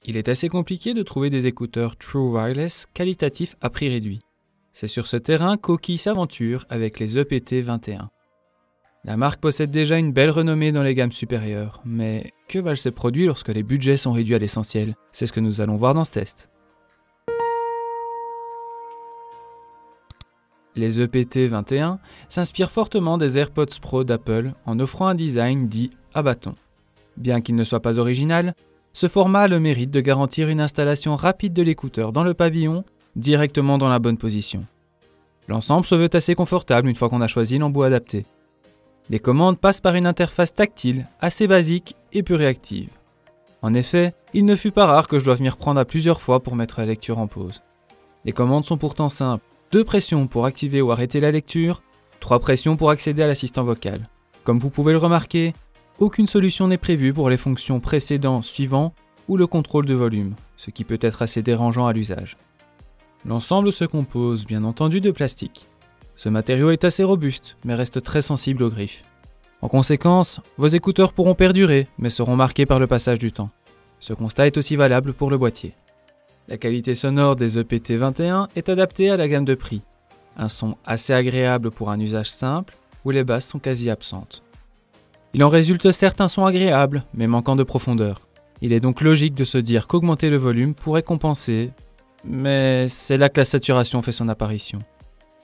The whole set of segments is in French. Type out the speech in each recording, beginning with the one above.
Il est assez compliqué de trouver des écouteurs True Wireless qualitatifs à prix réduit. C'est sur ce terrain qu'Aoki s'aventure avec les EPT21. La marque possède déjà une belle renommée dans les gammes supérieures, mais que valent ces produits lorsque les budgets sont réduits à l'essentiel? C'est ce que nous allons voir dans ce test. Les EPT21 s'inspirent fortement des AirPods Pro d'Apple en offrant un design dit à bâton. Bien qu'il ne soit pas original, ce format a le mérite de garantir une installation rapide de l'écouteur dans le pavillon, directement dans la bonne position. L'ensemble se veut assez confortable une fois qu'on a choisi l'embout adapté. Les commandes passent par une interface tactile assez basique et peu réactive. En effet, il ne fut pas rare que je doive m'y reprendre à plusieurs fois pour mettre la lecture en pause. Les commandes sont pourtant simples. 2 pressions pour activer ou arrêter la lecture, 3 pressions pour accéder à l'assistant vocal. Comme vous pouvez le remarquer, aucune solution n'est prévue pour les fonctions précédent, suivant ou le contrôle de volume, ce qui peut être assez dérangeant à l'usage. L'ensemble se compose bien entendu de plastique. Ce matériau est assez robuste, mais reste très sensible aux griffes. En conséquence, vos écouteurs pourront perdurer, mais seront marqués par le passage du temps. Ce constat est aussi valable pour le boîtier. La qualité sonore des EPT21 est adaptée à la gamme de prix. Un son assez agréable pour un usage simple, où les basses sont quasi absentes. Il en résulte certes un son agréable, mais manquant de profondeur. Il est donc logique de se dire qu'augmenter le volume pourrait compenser, mais c'est là que la saturation fait son apparition.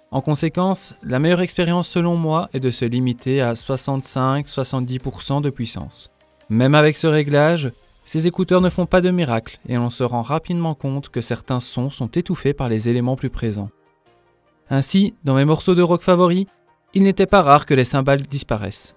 En conséquence, la meilleure expérience selon moi est de se limiter à 65-70% de puissance. Même avec ce réglage, ces écouteurs ne font pas de miracle et on se rend rapidement compte que certains sons sont étouffés par les éléments plus présents. Ainsi, dans mes morceaux de rock favoris, il n'était pas rare que les cymbales disparaissent.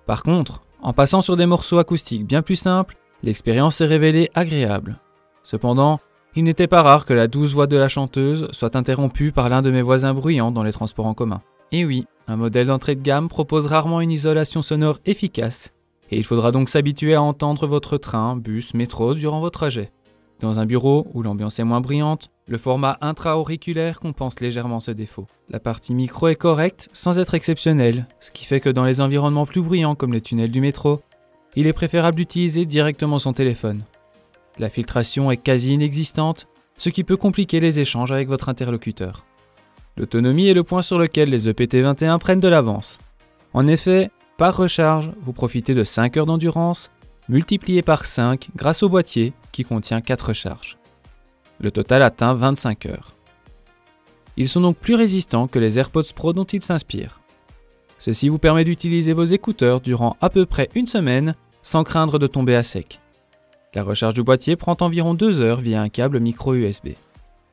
Par contre, en passant sur des morceaux acoustiques bien plus simples, l'expérience s'est révélée agréable. Cependant, il n'était pas rare que la douce voix de la chanteuse soit interrompue par l'un de mes voisins bruyants dans les transports en commun. Et oui, un modèle d'entrée de gamme propose rarement une isolation sonore efficace, et il faudra donc s'habituer à entendre votre train, bus, métro durant vos trajets. Dans un bureau où l'ambiance est moins bruyante, le format intra-auriculaire compense légèrement ce défaut. La partie micro est correcte sans être exceptionnelle, ce qui fait que dans les environnements plus bruyants comme les tunnels du métro, il est préférable d'utiliser directement son téléphone. La filtration est quasi inexistante, ce qui peut compliquer les échanges avec votre interlocuteur. L'autonomie est le point sur lequel les EPT21 prennent de l'avance. En effet, par recharge, vous profitez de 5 heures d'endurance, multiplié par 5 grâce au boîtier qui contient 4 recharges. Le total atteint 25 heures. Ils sont donc plus résistants que les AirPods Pro dont ils s'inspirent. Ceci vous permet d'utiliser vos écouteurs durant à peu près une semaine sans craindre de tomber à sec. La recharge du boîtier prend environ 2 heures via un câble micro USB.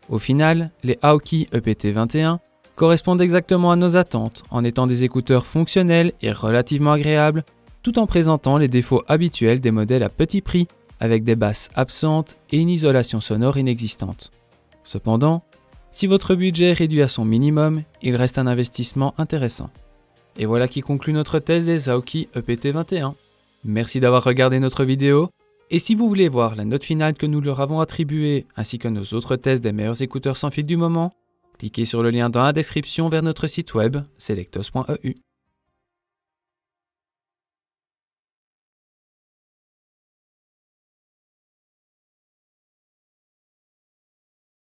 Au final, les Aoki EPT21 correspondent exactement à nos attentes en étant des écouteurs fonctionnels et relativement agréables, tout en présentant les défauts habituels des modèles à petit prix avec des basses absentes et une isolation sonore inexistante. Cependant, si votre budget est réduit à son minimum, il reste un investissement intéressant. Et voilà qui conclut notre test des Aoki EPT21. Merci d'avoir regardé notre vidéo. Et si vous voulez voir la note finale que nous leur avons attribuée, ainsi que nos autres tests des meilleurs écouteurs sans fil du moment, cliquez sur le lien dans la description vers notre site web selectos.eu.